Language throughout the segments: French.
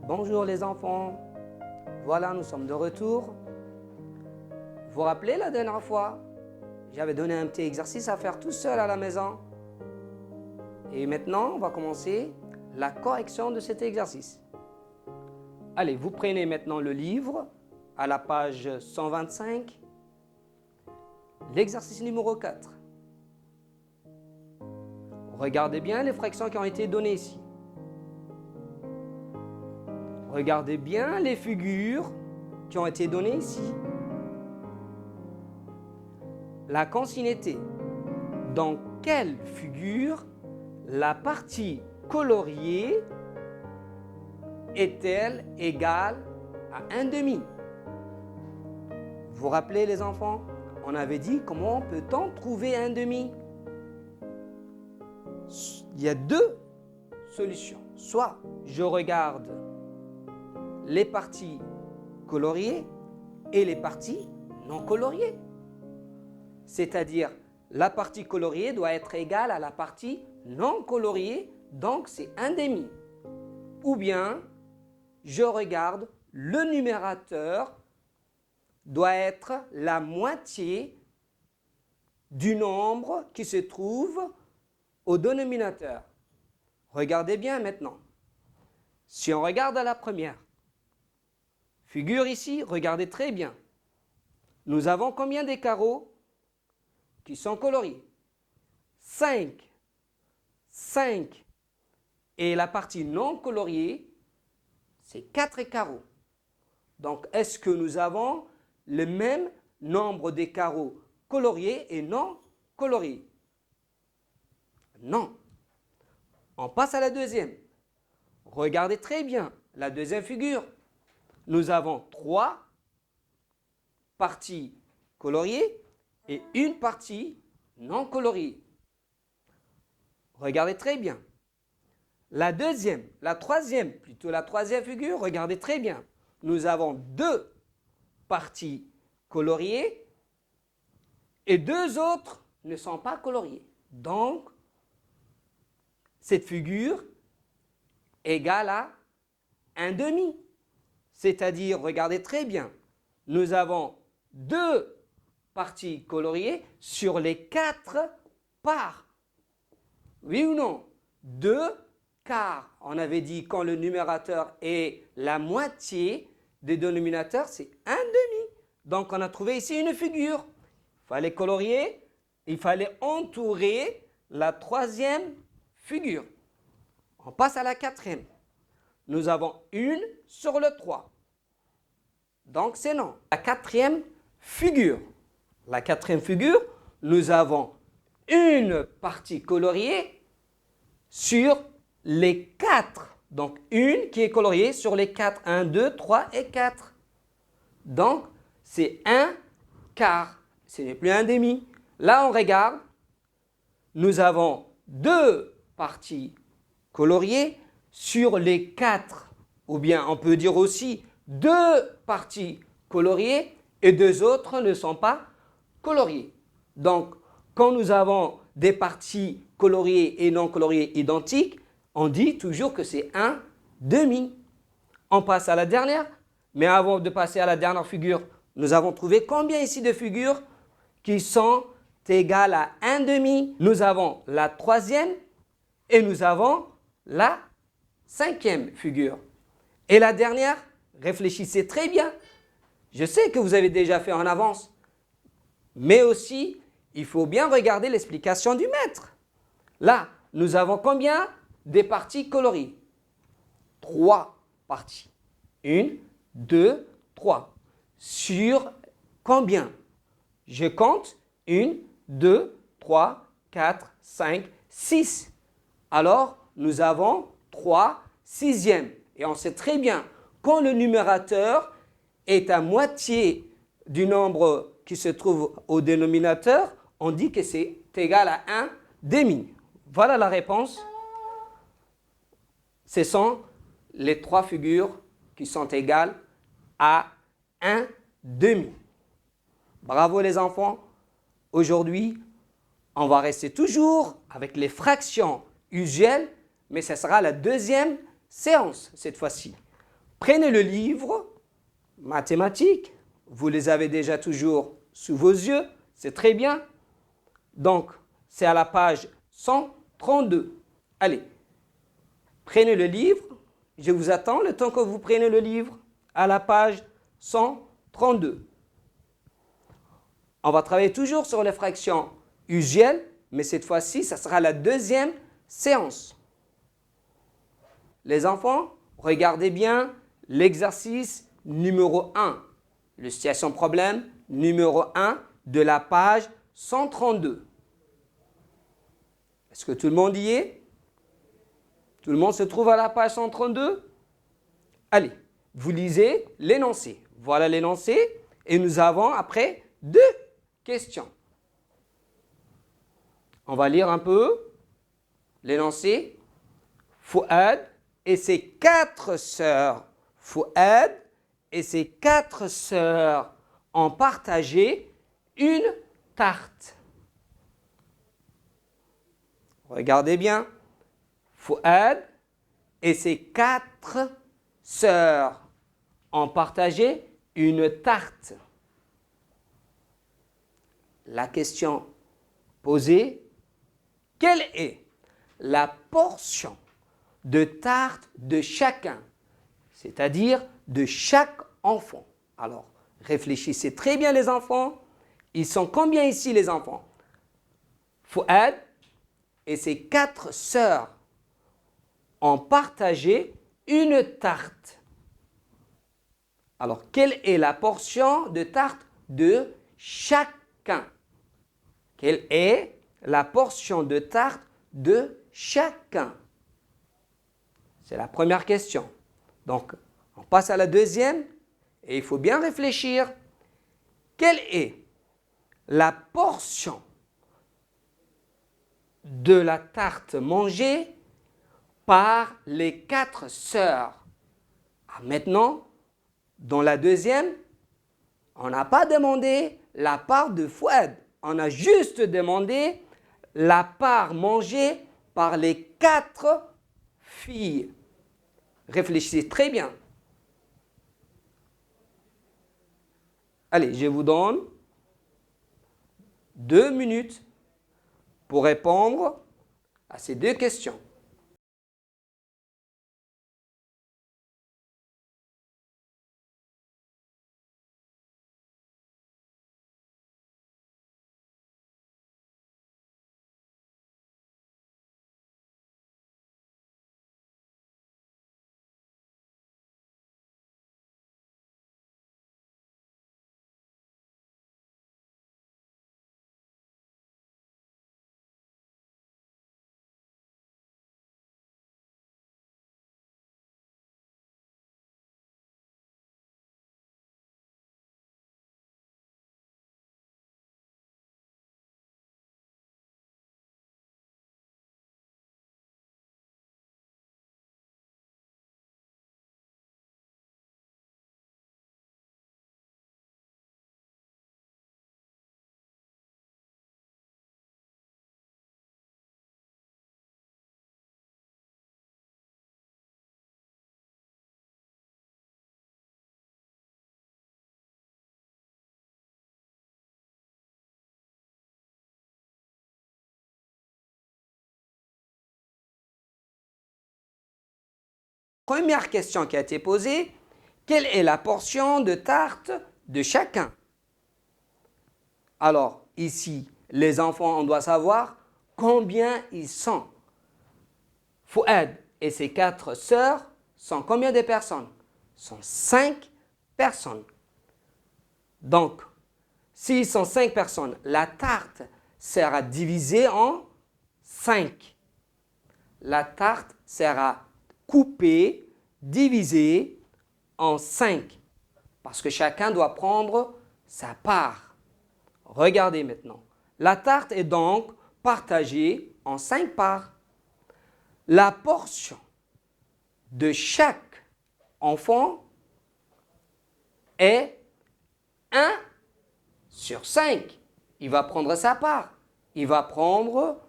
Bonjour les enfants, voilà nous sommes de retour. Vous vous rappelez la dernière fois, j'avais donné un petit exercice à faire tout seul à la maison. Et maintenant, on va commencer la correction de cet exercice. Allez, vous prenez maintenant le livre à la page 125, l'exercice numéro 4. Regardez bien les fractions qui ont été données ici. Regardez bien les figures qui ont été données ici. La consigne était: dans quelle figure la partie coloriée est-elle égale à 1/2? Vous vous rappelez les enfants? On avait dit comment peut-on trouver 1/2? Il y a deux solutions. Soit je regarde les parties coloriées et les parties non coloriées. C'est-à-dire, la partie coloriée doit être égale à la partie non coloriée, donc c'est 1/2. Ou bien, je regarde le numérateur doit être la moitié du nombre qui se trouve au dénominateur. Regardez bien maintenant. Si on regarde à la première figure ici, regardez très bien. Nous avons combien de carreaux qui sont coloriés? 5. 5. Et la partie non coloriée, c'est 4 carreaux. Donc, est-ce que nous avons le même nombre de carreaux coloriés et non coloriés? Non. On passe à la deuxième. Regardez très bien la deuxième figure. Nous avons 3 parties coloriées et une partie non coloriée. Regardez très bien. La troisième figure, regardez très bien. Nous avons 2 parties coloriées et 2 autres ne sont pas coloriées. Donc, cette figure est égale à 1/2. C'est-à-dire, regardez très bien, nous avons 2 parties coloriées sur les 4 parts. Oui ou non? 2, car on avait dit quand le numérateur est la moitié des dénominateurs, c'est 1/2. Donc on a trouvé ici une figure. Il fallait colorier, il fallait entourer la troisième figure. On passe à la quatrième. Nous avons 1 sur le 3. Donc c'est non. La quatrième figure, nous avons une partie coloriée sur les 4. Donc une qui est coloriée sur les 4. 1, 2, 3 et 4. Donc c'est 1 quart. Ce n'est plus 1/2. Là on regarde, nous avons 2 parties coloriées sur les 4. Ou bien on peut dire aussi 2 parties coloriées et 2 autres ne sont pas coloriées. Donc, quand nous avons des parties coloriées et non coloriées identiques, on dit toujours que c'est 1/2. On passe à la dernière, mais avant de passer à la dernière figure, nous avons trouvé combien ici de figures qui sont égales à 1/2? Nous avons la troisième et nous avons la cinquième figure. Et la dernière, réfléchissez très bien. Je sais que vous avez déjà fait en avance, mais aussi, il faut bien regarder l'explication du maître. Là, nous avons combien de parties coloriées? 3 parties. 1, 2, 3. Sur combien? Je compte 1, 2, 3, 4, 5, 6. Alors, nous avons 3 sixièmes. Et on sait très bien, quand le numérateur est à moitié du nombre qui se trouve au dénominateur, on dit que c'est égal à 1/2. Voilà la réponse. Ce sont les 3 figures qui sont égales à 1/2. Bravo les enfants. Aujourd'hui, on va rester toujours avec les fractions usuelles, mais ce sera la deuxième séance cette fois-ci. Prenez le livre, mathématiques, vous les avez déjà toujours sous vos yeux, c'est très bien. Donc, c'est à la page 132. Allez, prenez le livre, je vous attends le temps que vous prenez le livre à la page 132. On va travailler toujours sur les fractions usuelles, mais cette fois-ci, ça sera la deuxième séance. Les enfants, regardez bien l'exercice numéro 1, la situation problème numéro 1 de la page 132. Est-ce que tout le monde y est? Tout le monde se trouve à la page 132? Allez, vous lisez l'énoncé. Voilà l'énoncé et nous avons après 2 questions. On va lire un peu l'énoncé. Fouad et ses 4 sœurs. Fouad et ses 4 sœurs ont partagé une tarte. Regardez bien. Fouad et ses 4 sœurs ont partagé une tarte. La question posée, quelle est la portion de tarte de chacun, c'est-à-dire de chaque enfant? Alors, réfléchissez très bien les enfants. Ils sont combien ici les enfants? Fouad et ses 4 sœurs ont partagé une tarte. Alors, quelle est la portion de tarte de chacun? Quelle est la portion de tarte de chacun? C'est la première question. Donc, on passe à la deuxième et il faut bien réfléchir. Quelle est la portion de la tarte mangée par les 4 sœurs? Maintenant, dans la deuxième, on n'a pas demandé la part de Fouad. On a juste demandé la part mangée par les 4 filles. Réfléchissez très bien. Allez, je vous donne 2 minutes pour répondre à ces 2 questions. Première question qui a été posée, quelle est la portion de tarte de chacun? Alors, ici, les enfants, on doit savoir combien ils sont. Fouad et ses 4 sœurs sont combien de personnes? Sont 5 personnes. Donc, s'ils sont 5 personnes, la tarte sera divisée en 5. La tarte sera coupée, divisée en 5. Parce que chacun doit prendre sa part. Regardez maintenant. La tarte est donc partagée en 5 parts. La portion de chaque enfant est 1 sur 5. Il va prendre sa part. Il va prendre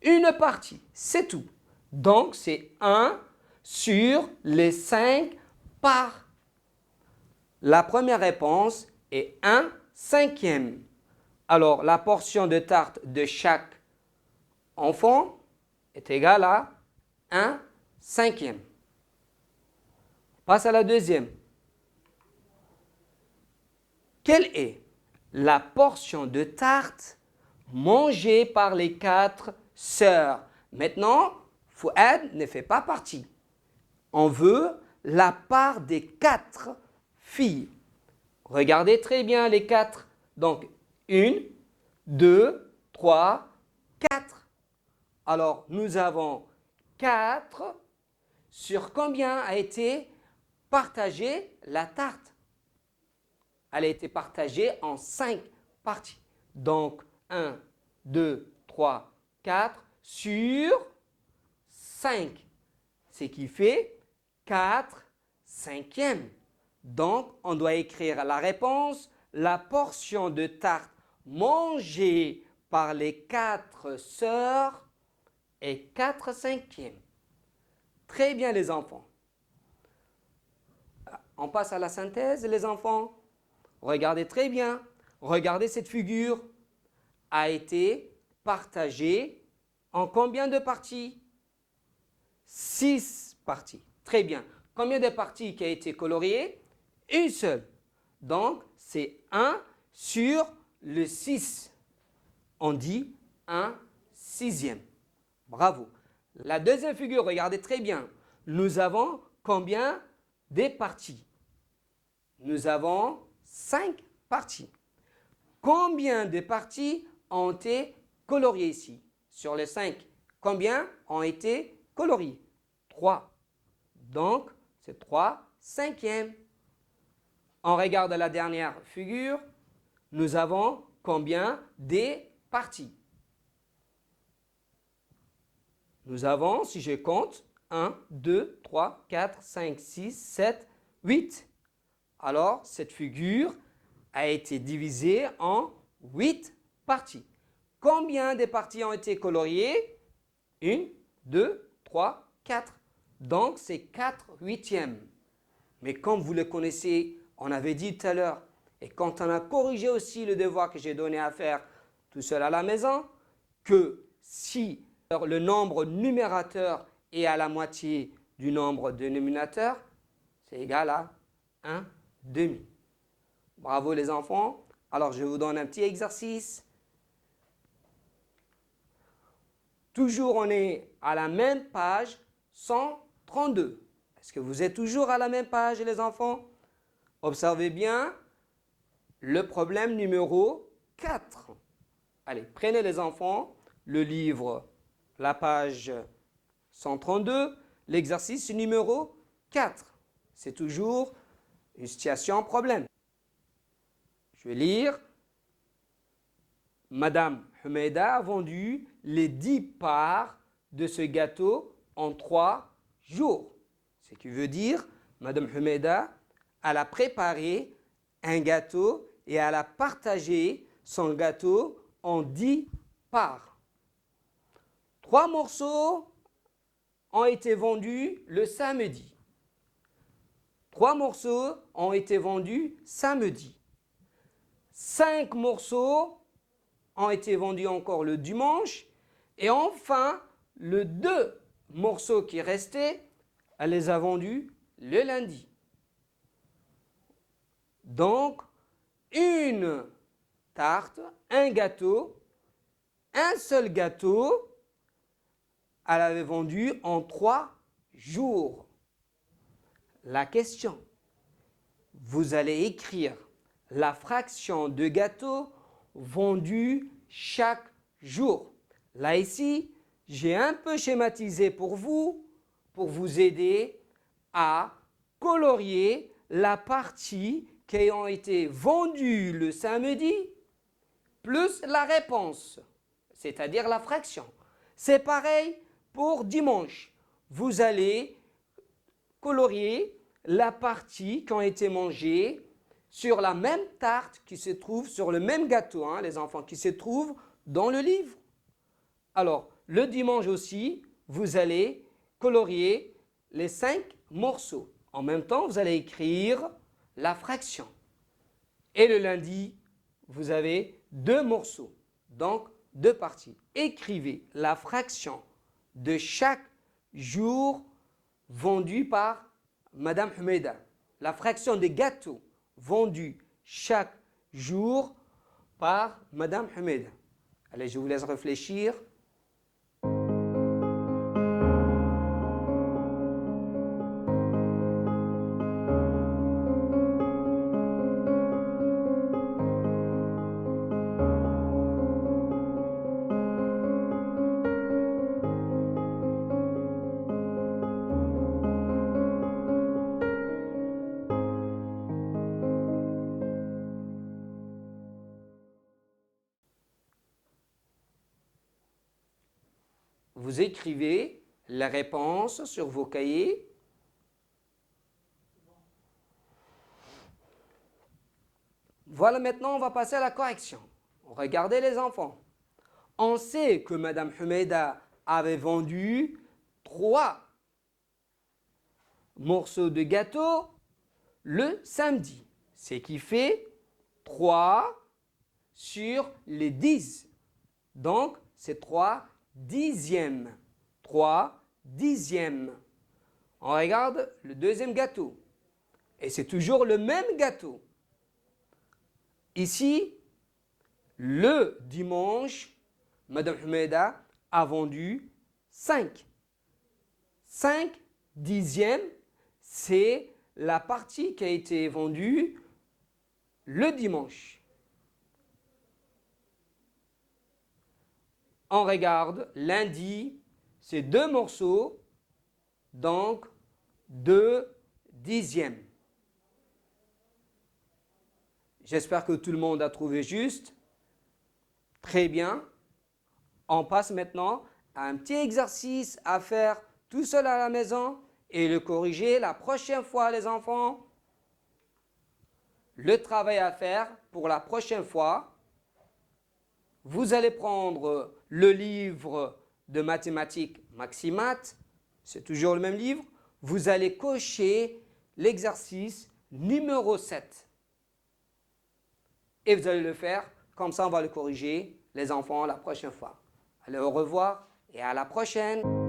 une partie. C'est tout. Donc, c'est 1 sur les 5 part. La première réponse est 1/5. Alors, la portion de tarte de chaque enfant est égale à 1/5. Passe à la deuxième. Quelle est la portion de tarte mangée par les 4 sœurs? Maintenant, Fouad ne fait pas partie. On veut la part des 4 filles. Regardez très bien les 4. Donc, 1, 2, 3, 4. Alors, nous avons 4. Sur combien a été partagée la tarte? Elle a été partagée en 5 parties. Donc, 1, 2, 3, 4 sur 5. Ce qui fait 4/5. Donc, on doit écrire la réponse. La portion de tarte mangée par les 4 sœurs est 4/5. Très bien les enfants. On passe à la synthèse les enfants. Regardez très bien. Regardez cette figure. A été partagée en combien de parties? 6 parties. Très bien. Combien de parties qui a été coloriée? Une seule. Donc, c'est 1 sur le 6. On dit 1/6. Bravo. La deuxième figure, regardez très bien. Nous avons combien de parties? Nous avons 5 parties. Combien de parties ont été coloriées ici? Sur les 5, combien ont été coloriées? 3. Donc, c'est 3/5. On regarde la dernière figure. Nous avons combien de parties? Nous avons, si je compte, 1, 2, 3, 4, 5, 6, 7, 8. Alors, cette figure a été divisée en 8 parties. Combien de parties ont été coloriées? 1, 2, 3, 4. Donc, c'est 4/8. Mais comme vous le connaissez, on avait dit tout à l'heure, et quand on a corrigé aussi le devoir que j'ai donné à faire tout seul à la maison, que si le nombre numérateur est à la moitié du nombre dénominateur, c'est égal à 1/2. Bravo les enfants. Alors, je vous donne un petit exercice. Toujours, on est à la même page 132. Est-ce que vous êtes toujours à la même page, les enfants? Observez bien le problème numéro 4. Allez, prenez les enfants, le livre, la page 132, l'exercice numéro 4. C'est toujours une situation problème. Je vais lire. Madame Humeida a vendu les 10 parts de ce gâteau en 3 jours. Ce qui veut dire, Madame Humeida, elle a préparé un gâteau et elle a partagé son gâteau en 10 parts. 3 morceaux ont été vendus le samedi. 3 morceaux ont été vendus samedi. 5 morceaux ont été vendus encore le dimanche. Et enfin, les 2 morceaux qui restaient, elle les a vendus le lundi. Donc, une tarte, un gâteau, un seul gâteau, elle avait vendu en 3 jours. La question, vous allez écrire la fraction de gâteaux vendus chaque jour. Là, ici, j'ai un peu schématisé pour vous aider à colorier la partie qui ont été vendues le samedi plus la réponse, c'est-à-dire la fraction. C'est pareil pour dimanche. Vous allez colorier la partie qui ont été mangées sur la même tarte qui se trouve sur le même gâteau, les enfants, qui se trouve dans le livre. Alors, le dimanche aussi, vous allez colorier les 5 morceaux. En même temps, vous allez écrire la fraction. Et le lundi, vous avez 2 morceaux, donc 2 parties. Écrivez la fraction de chaque jour vendu par Madame Humeida. La fraction des gâteaux vendus chaque jour par Madame Humeida. Allez, je vous laisse réfléchir. Vous écrivez les réponses sur vos cahiers. Voilà, maintenant on va passer à la correction. Regardez les enfants. On sait que Madame Humeida avait vendu 3 morceaux de gâteau le samedi. Ce qui fait 3 sur les 10. Donc, c'est 3 dixièmes. 3 dixièmes. On regarde le deuxième gâteau. Et c'est toujours le même gâteau. Ici, le dimanche, Madame Humeida a vendu 5. 5 dixièmes, c'est la partie qui a été vendue le dimanche. On regarde lundi, c'est 2 morceaux, donc 2 dixièmes. J'espère que tout le monde a trouvé juste. Très bien. On passe maintenant à un petit exercice à faire tout seul à la maison et le corriger la prochaine fois, les enfants. Le travail à faire pour la prochaine fois, vous allez prendre le livre de mathématiques Maximat, c'est toujours le même livre. Vous allez cocher l'exercice numéro 7. Et vous allez le faire, comme ça on va le corriger, les enfants, la prochaine fois. Allez, au revoir et à la prochaine.